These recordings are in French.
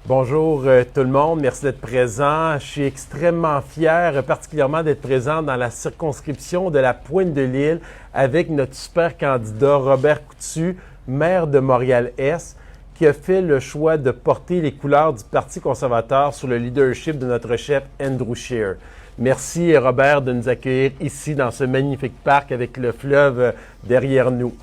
Bonjour tout le monde, merci d'être présent. Je suis extrêmement fier, particulièrement d'être présent dans la circonscription de la Pointe-de-l'Île avec notre super candidat Robert Coutu, maire de Montréal-Est, qui a fait le choix de porter les couleurs du Parti conservateur sous le leadership de notre chef Andrew Scheer. Merci Robert de nous accueillir ici dans ce magnifique parc avec le fleuve derrière nous.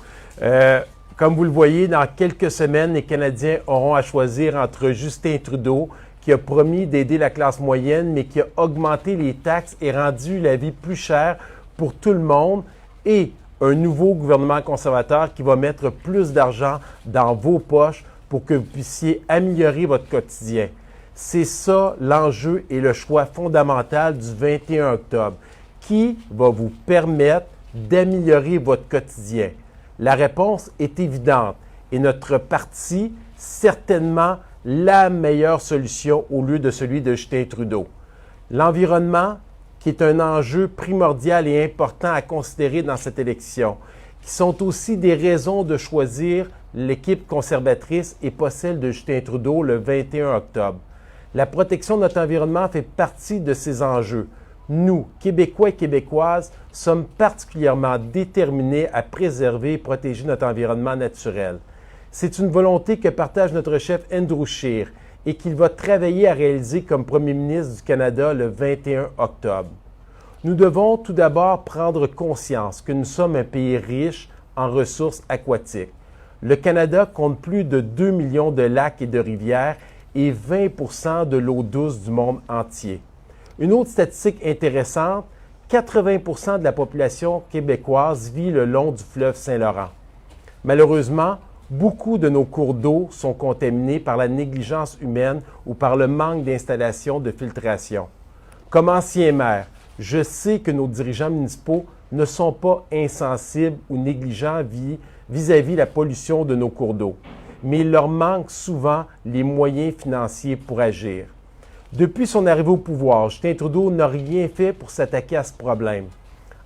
Comme vous le voyez, dans quelques semaines, les Canadiens auront à choisir entre Justin Trudeau, qui a promis d'aider la classe moyenne, mais qui a augmenté les taxes et rendu la vie plus chère pour tout le monde, et un nouveau gouvernement conservateur qui va mettre plus d'argent dans vos poches pour que vous puissiez améliorer votre quotidien. C'est ça l'enjeu et le choix fondamental du 21 octobre, qui va vous permettre d'améliorer votre quotidien. La réponse est évidente et notre parti, certainement la meilleure solution au lieu de celui de Justin Trudeau. L'environnement, qui est un enjeu primordial et important à considérer dans cette élection, qui sont aussi des raisons de choisir l'équipe conservatrice et pas celle de Justin Trudeau le 21 octobre. La protection de notre environnement fait partie de ces enjeux. Nous, Québécois et Québécoises, sommes particulièrement déterminés à préserver et protéger notre environnement naturel. C'est une volonté que partage notre chef Andrew Scheer et qu'il va travailler à réaliser comme premier ministre du Canada le 21 octobre. Nous devons tout d'abord prendre conscience que nous sommes un pays riche en ressources aquatiques. Le Canada compte plus de 2 millions de lacs et de rivières et 20 % de l'eau douce du monde entier. Une autre statistique intéressante, 80 % de la population québécoise vit le long du fleuve Saint-Laurent. Malheureusement, beaucoup de nos cours d'eau sont contaminés par la négligence humaine ou par le manque d'installations de filtration. Comme ancien maire, je sais que nos dirigeants municipaux ne sont pas insensibles ou négligents vis-à-vis la pollution de nos cours d'eau, mais il leur manque souvent les moyens financiers pour agir. Depuis son arrivée au pouvoir, Justin Trudeau n'a rien fait pour s'attaquer à ce problème.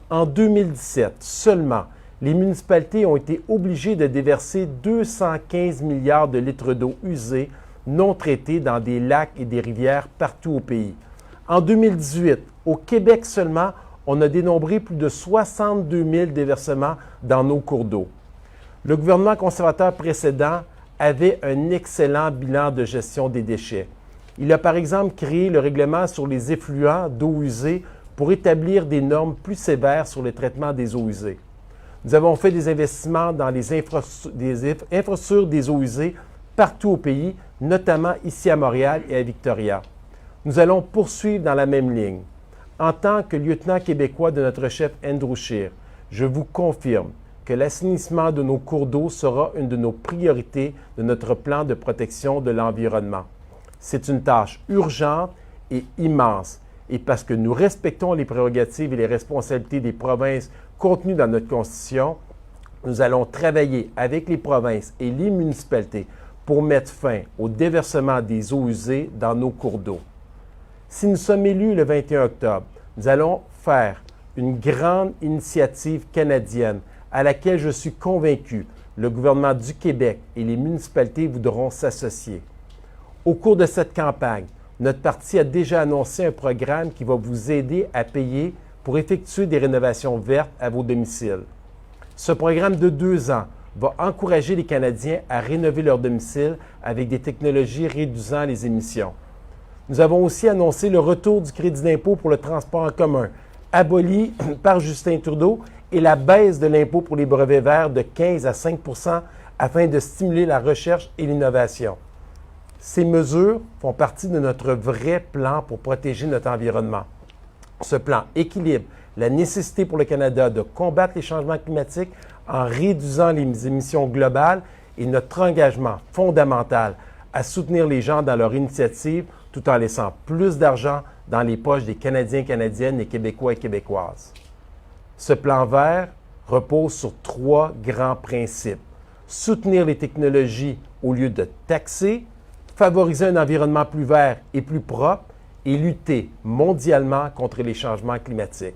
En 2017 seulement, les municipalités ont été obligées de déverser 215 milliards de litres d'eau usée non traitée dans des lacs et des rivières partout au pays. En 2018, au Québec seulement, on a dénombré plus de 62 000 déversements dans nos cours d'eau. Le gouvernement conservateur précédent avait un excellent bilan de gestion des déchets. Il a par exemple créé le règlement sur les effluents d'eau usée pour établir des normes plus sévères sur le traitement des eaux usées. Nous avons fait des investissements dans les infrastructures des eaux usées partout au pays, notamment ici à Montréal et à Victoria. Nous allons poursuivre dans la même ligne. En tant que lieutenant québécois de notre chef Andrew Scheer, je vous confirme que l'assainissement de nos cours d'eau sera une de nos priorités de notre plan de protection de l'environnement. C'est une tâche urgente et immense. Et parce que nous respectons les prérogatives et les responsabilités des provinces contenues dans notre Constitution, nous allons travailler avec les provinces et les municipalités pour mettre fin au déversement des eaux usées dans nos cours d'eau. Si nous sommes élus le 21 octobre, nous allons faire une grande initiative canadienne à laquelle je suis convaincu le gouvernement du Québec et les municipalités voudront s'associer. Au cours de cette campagne, notre parti a déjà annoncé un programme qui va vous aider à payer pour effectuer des rénovations vertes à vos domiciles. Ce programme de 2 ans va encourager les Canadiens à rénover leur domicile avec des technologies réduisant les émissions. Nous avons aussi annoncé le retour du crédit d'impôt pour le transport en commun, aboli par Justin Trudeau, et la baisse de l'impôt pour les brevets verts de 15 à 5 % afin de stimuler la recherche et l'innovation. Ces mesures font partie de notre vrai plan pour protéger notre environnement. Ce plan équilibre la nécessité pour le Canada de combattre les changements climatiques en réduisant les émissions globales et notre engagement fondamental à soutenir les gens dans leur initiative tout en laissant plus d'argent dans les poches des Canadiens, Canadiennes et Québécois et Québécoises. Ce plan vert repose sur 3 grands principes. Soutenir les technologies au lieu de taxer, favoriser un environnement plus vert et plus propre et lutter mondialement contre les changements climatiques.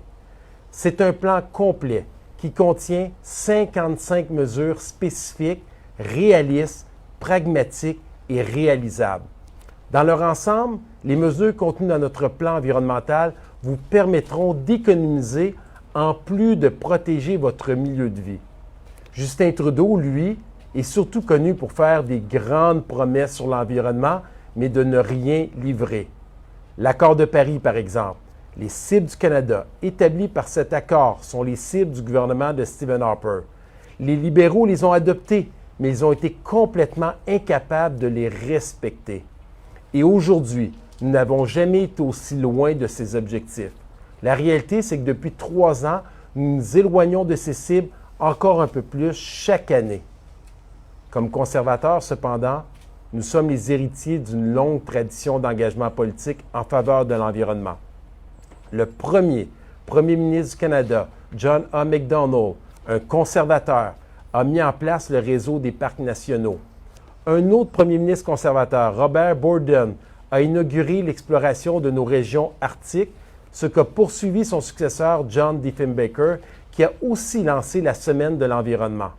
C'est un plan complet qui contient 55 mesures spécifiques, réalistes, pragmatiques et réalisables. Dans leur ensemble, les mesures contenues dans notre plan environnemental vous permettront d'économiser en plus de protéger votre milieu de vie. Justin Trudeau, lui, est surtout connu pour faire des grandes promesses sur l'environnement, mais de ne rien livrer. L'Accord de Paris, par exemple, les cibles du Canada établies par cet accord sont les cibles du gouvernement de Stephen Harper. Les libéraux les ont adoptées, mais ils ont été complètement incapables de les respecter. Et aujourd'hui, nous n'avons jamais été aussi loin de ces objectifs. La réalité, c'est que depuis 3 ans, nous nous éloignons de ces cibles encore un peu plus chaque année. Comme conservateurs, cependant, nous sommes les héritiers d'une longue tradition d'engagement politique en faveur de l'environnement. Le premier ministre du Canada, John A. Macdonald, un conservateur, a mis en place le réseau des parcs nationaux. Un autre premier ministre conservateur, Robert Borden, a inauguré l'exploration de nos régions arctiques, ce qu'a poursuivi son successeur John Diefenbaker, qui a aussi lancé la Semaine de l'environnement.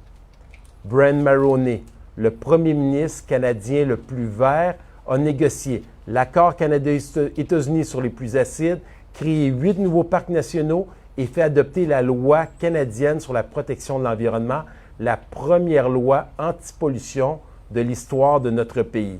Brian Mulroney, le premier ministre canadien le plus vert, a négocié l'accord Canada-États-Unis sur les pluies acides, créé 8 nouveaux parcs nationaux et fait adopter la loi canadienne sur la protection de l'environnement, la première loi anti-pollution de l'histoire de notre pays.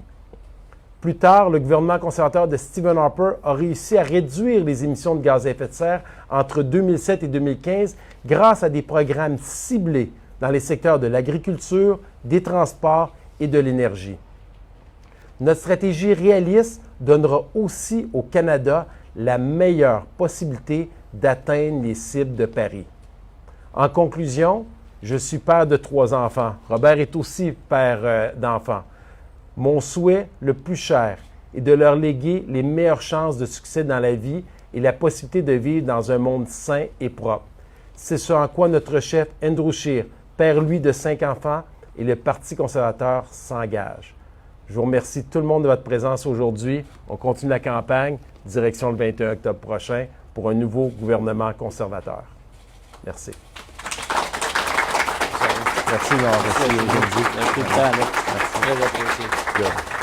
Plus tard, le gouvernement conservateur de Stephen Harper a réussi à réduire les émissions de gaz à effet de serre entre 2007 et 2015 grâce à des programmes ciblés dans les secteurs de l'agriculture, des transports et de l'énergie. Notre stratégie réaliste donnera aussi au Canada la meilleure possibilité d'atteindre les cibles de Paris. En conclusion, je suis père de 3 enfants. Robert est aussi père d'enfants. Mon souhait le plus cher est de leur léguer les meilleures chances de succès dans la vie et la possibilité de vivre dans un monde sain et propre. C'est ce en quoi notre chef Andrew Scheer, père lui de 5 enfants, et le Parti conservateur s'engage. Je vous remercie tout le monde de votre présence aujourd'hui. On continue la campagne, direction le 21 octobre prochain, pour un nouveau gouvernement conservateur. Merci. Merci d'avoir reçu aujourd'hui. Merci. Très apprécié. Good.